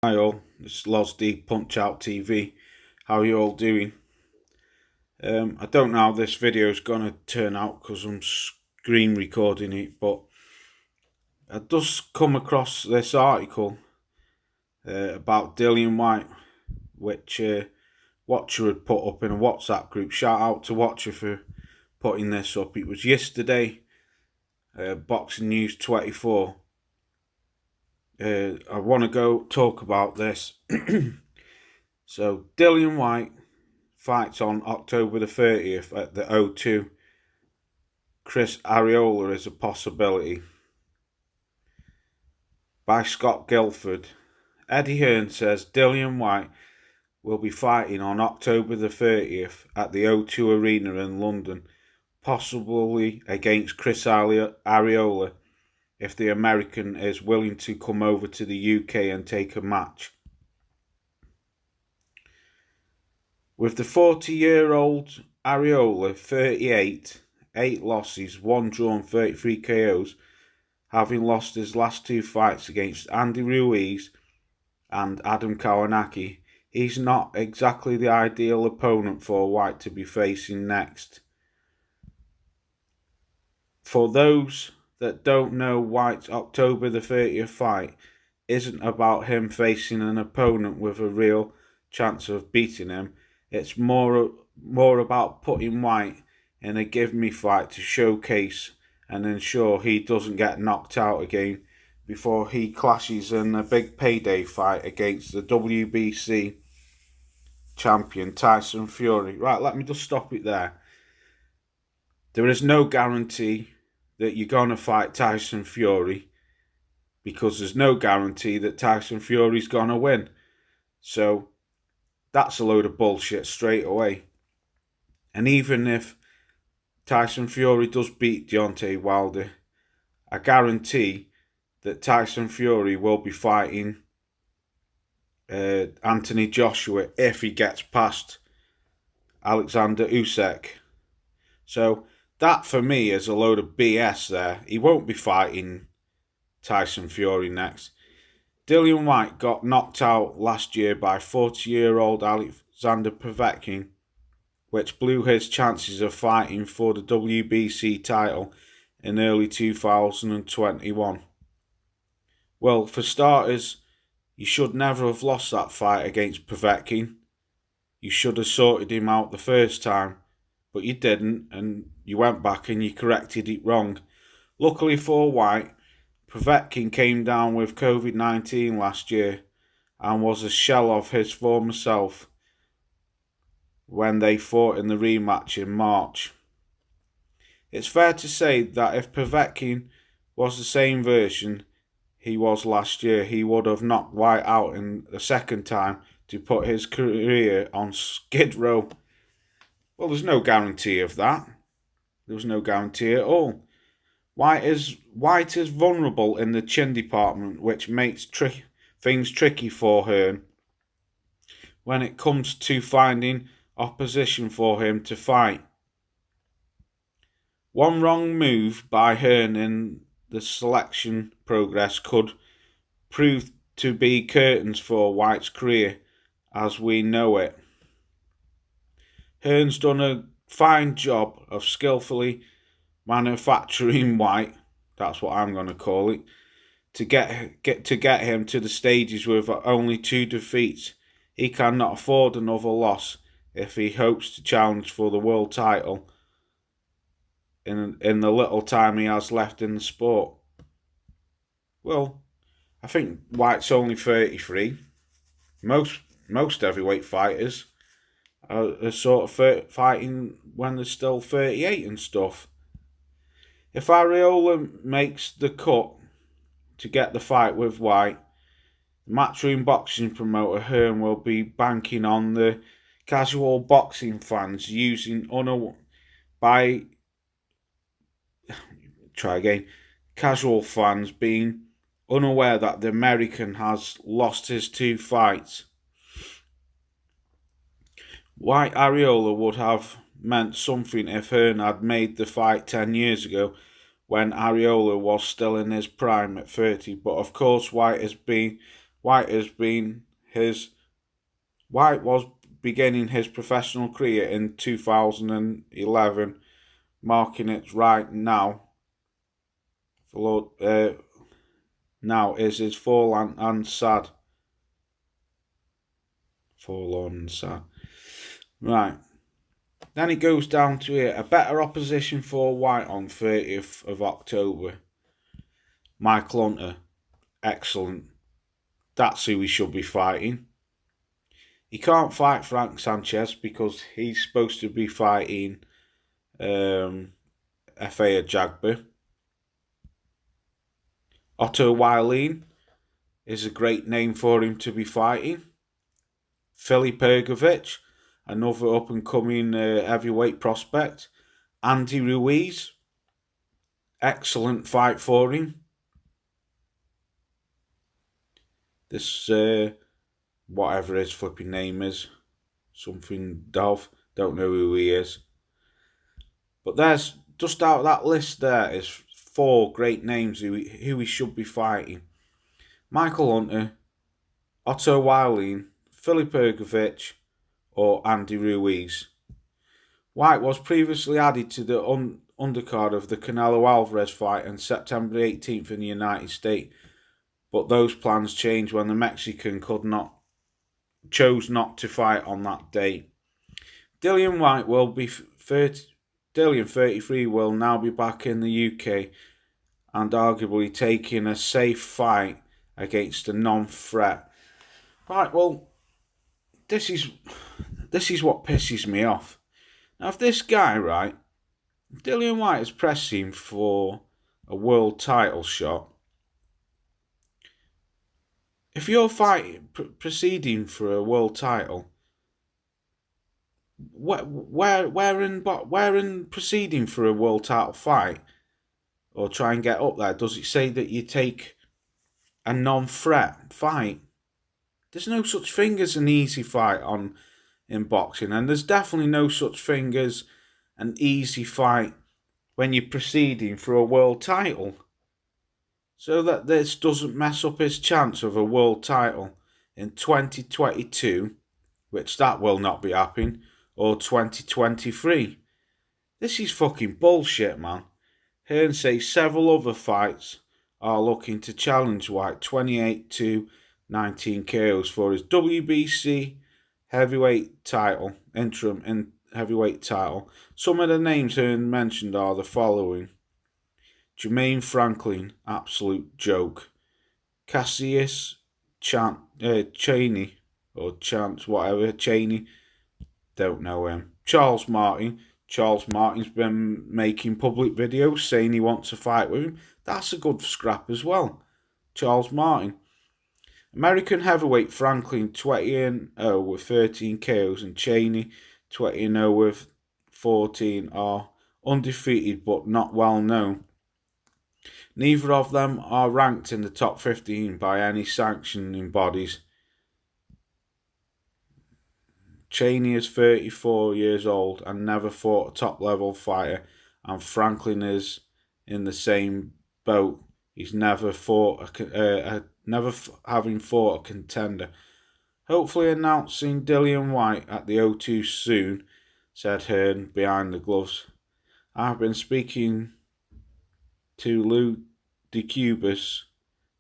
Hi all, it's Loz D Punch Out TV. How are you all doing? I don't know how this video is going to turn out because I'm screen recording it, but I just come across this article about Dillian Whyte, which Watcher had put up in a WhatsApp group. Shout out to Watcher for putting this up. It was yesterday, Boxing News 24. I want to go talk about this. So, Dillian Whyte fights on October the 30th at the O2. Chris Arreola is a possibility. By Scott Guilford. Eddie Hearn says Dillian Whyte will be fighting on October the 30th at the O2 Arena in London, possibly against Chris Arreola if the American is willing to come over to the UK and take a match. With the 40-year-old Arreola, 38, 8 losses, 1 draw and 33 KOs, having lost his last 2 fights against Andy Ruiz and Adam Kownacki, he's not exactly the ideal opponent for Whyte to be facing next. For those that don't know, Whyte's October the 30th fight isn't about him facing an opponent with a real chance of beating him. It's more about putting Whyte in a give-me fight to showcase and ensure he doesn't get knocked out again before he clashes in a big payday fight against the WBC champion Tyson Fury. Right, let me just stop it there. There is no guarantee that you're going to fight Tyson Fury because there's no guarantee that Tyson Fury's going to win. So that's a load of bullshit straight away. And even if Tyson Fury does beat Deontay Wilder, I guarantee that Tyson Fury will be fighting Anthony Joshua if he gets past Alexander Usyk. So that for me is a load of BS there. He won't be fighting Tyson Fury next. Dillian Whyte got knocked out last year by 40-year-old Alexander Povetkin, which blew his chances of fighting for the WBC title in early 2021. Well, for starters, you should never have lost that fight against Povetkin. You should have sorted him out the first time, but you didn't, and you went back and you corrected it wrong. Luckily for Whyte, Povetkin came down with COVID-19 last year and was a shell of his former self when they fought in the rematch in March. It's fair to say that if Povetkin was the same version he was last year, he would have knocked Whyte out in the second time to put his career on skid row. Well, there's no guarantee of that. There was no guarantee at all. Whyte is vulnerable in the chin department, which makes things tricky for Hearn when it comes to finding opposition for him to fight. One wrong move by Hearn in the selection progress could prove to be curtains for Whyte's career as we know it. Hearn's done a fine job of skillfully manufacturing Whyte, that's what I'm going to call it, to get him to the stages with only 2 defeats. He cannot afford another loss if he hopes to challenge for the world title in the little time he has left in the sport. Well, I think Whyte's only 33. Most heavyweight fighters are sort of fighting when they're still 38 and stuff. If Arreola makes the cut to get the fight with Whyte, Matchroom boxing promoter Hearn will be banking on the casual boxing fans casual fans being unaware that the American has lost his 2 fights. Whyte Arreola would have meant something if Hearn had made the fight 10 years ago when Arreola was still in his prime at 30, but of course Whyte has been Whyte was beginning his professional career in 2011, marking it right now. Now is his forlorn and sad. Forlorn and sad. Right. Then it goes down to here. A better opposition for Whyte on 30th of October. Michael Hunter. Excellent. That's who he should be fighting. He can't fight Frank Sanchez because he's supposed to be fighting F.A. Ajagba. Otto Wallin is a great name for him to be fighting. Filip Hrgović, another up-and-coming heavyweight prospect. Andy Ruiz, excellent fight for him. This, whatever his flipping name is, something Dov, don't know who he is. But there's, just out of that list there, is 4 great names who he should be fighting. Michael Hunter, Otto Wallin, Filip Hrgović, or Andy Ruiz. Whyte was previously added to the undercard of the Canelo Alvarez fight on September 18th in the United States, but those plans changed when the Mexican chose not to fight on that date. Dillian Whyte will be 33, will now be back in the UK and arguably taking a safe fight against a non-threat. Right, well, this is what pisses me off. Now, if this guy, right, if Dillian Whyte is pressing for a world title shot, if you're proceeding for a world title, where in proceeding for a world title fight or try and get up there, does it say that you take a non-threat fight? There's no such thing as an easy fight in boxing, and there's definitely no such thing as an easy fight when you're proceeding for a world title. So that this doesn't mess up his chance of a world title in 2022, which that will not be happening, or 2023. This is fucking bullshit, man. Hearn says several other fights are looking to challenge Whyte 28-19 KOs for his WBC heavyweight title, interim heavyweight title. Some of the names Hearn mentioned are the following: Jermaine Franklin, absolute joke. Cassius Chaney, or Chance, whatever, Chaney, don't know him. Charles Martin. Charles Martin's been making public videos saying he wants to fight with him. That's a good scrap as well. Charles Martin. American heavyweight Franklin 20-0 with 13 KOs, and Chaney 20-0 with 14 are undefeated but not well known. Neither of them are ranked in the top 15 by any sanctioning bodies. Chaney is 34 years old and never fought a top-level fighter, and Franklin is in the same boat. He's never having fought a contender. Hopefully announcing Dillian Whyte at the O2 soon, said Hearn behind the gloves. I've been speaking to Lou DeCubas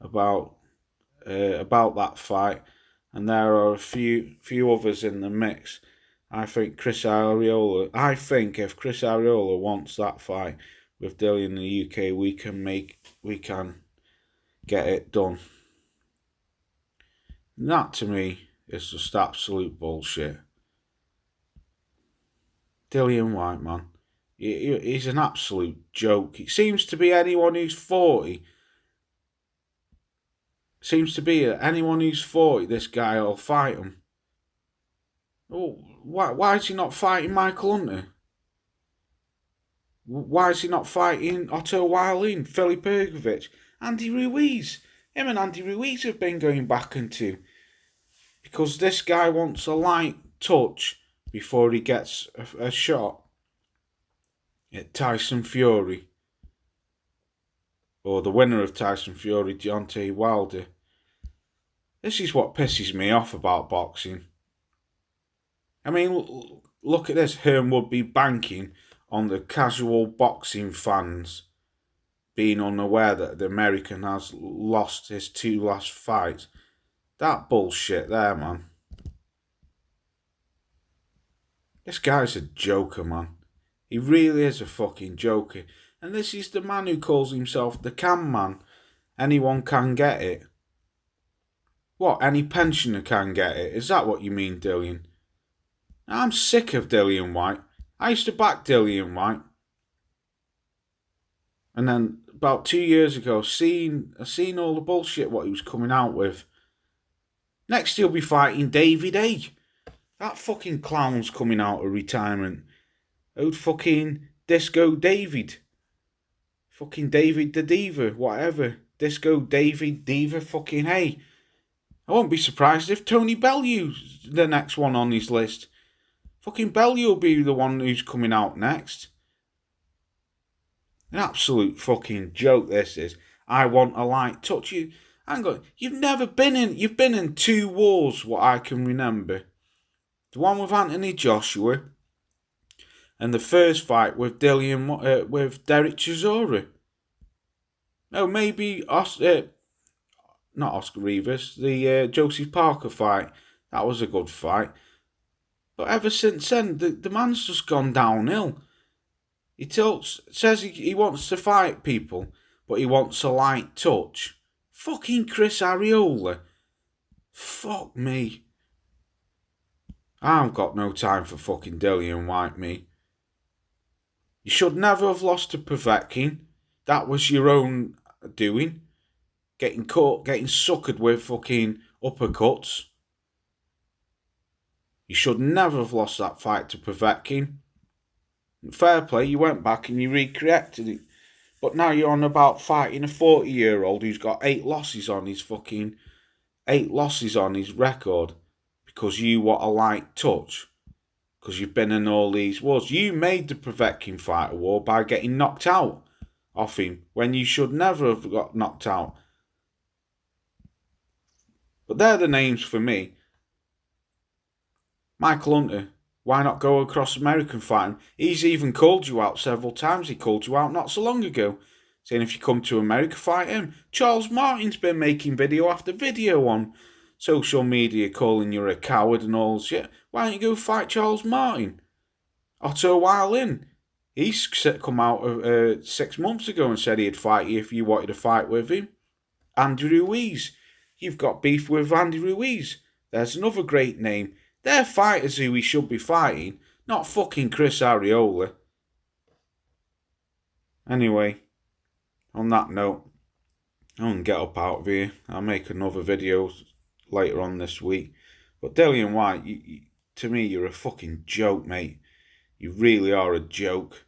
about that fight, and there are a few others in the mix. I think if Chris Arreola wants that fight with Dillian in the UK, we can get it done. And that to me is just absolute bullshit. Dillian Whyte, man, he's an absolute joke. It seems to be anyone who's 40. This guy will fight him. Oh, why is he not fighting Michael Hunter? Why is he not fighting Otto Wallin, Filip Hrgović, Andy Ruiz? Him and Andy Ruiz have been going back and two. Because this guy wants a light touch before he gets a shot at Tyson Fury. Or the winner of Tyson Fury, Deontay Wilder. This is what pisses me off about boxing. I mean, look at this. Hearn would be banking on the casual boxing fans being unaware that the American has lost his 2 last fights. That bullshit there, man. This guy's a joker, man. He really is a fucking joker. And this is the man who calls himself the Can Man. Anyone can get it. What, any pensioner can get it? Is that what you mean, Dillian? I'm sick of Dillian Whyte. I used to back Dillian Whyte. And then about 2 years ago, I seen all the bullshit what he was coming out with. Next he'll be fighting David A. That fucking clown's coming out of retirement. Old fucking Disco David. Fucking David the Diva, whatever. Disco David Diva fucking hey. I won't be surprised if Tony Bellew's the next one on his list. Fucking Bellew will be the one who's coming out next. An absolute fucking joke this is. I want a light touch. You've been in 2 wars, what I can remember. The one with Anthony Joshua, and the first fight with with Derek Chisora. No, maybe not Oscar Rivas, the Joseph Parker fight. That was a good fight. But ever since then, the man's just gone downhill. He says he wants to fight people, but he wants a light touch. Fucking Chris Arreola. Fuck me. I've got no time for fucking Dillian Whyte, me. You should never have lost to Povetkin. That was your own doing. Getting caught, getting suckered with fucking uppercuts. You should never have lost that fight to Povetkin. Fair play, you went back and you recreated it. But now you're on about fighting a 40-year-old who's got 8 losses on his record because you want a light touch. Because you've been in all these wars. You made the Povetkin fight a war by getting knocked out off him when you should never have got knocked out. But they're the names for me. Michael Hunter, why not go across American fighting? He's even called you out several times. He called you out not so long ago, saying if you come to America, fight him. Charles Martin's been making video after video on social media calling you a coward and all shit. Why don't you go fight Charles Martin? Otto Wallin, he's come out 6 months ago and said he'd fight you if you wanted to fight with him. Andy Ruiz, you've got beef with Andy Ruiz. There's another great name. They're fighters who he should be fighting, not fucking Chris Arreola. Anyway, on that note, I'm going to get up out of here. I'll make another video later on this week. But Dillian Whyte, to me, you're a fucking joke, mate. You really are a joke.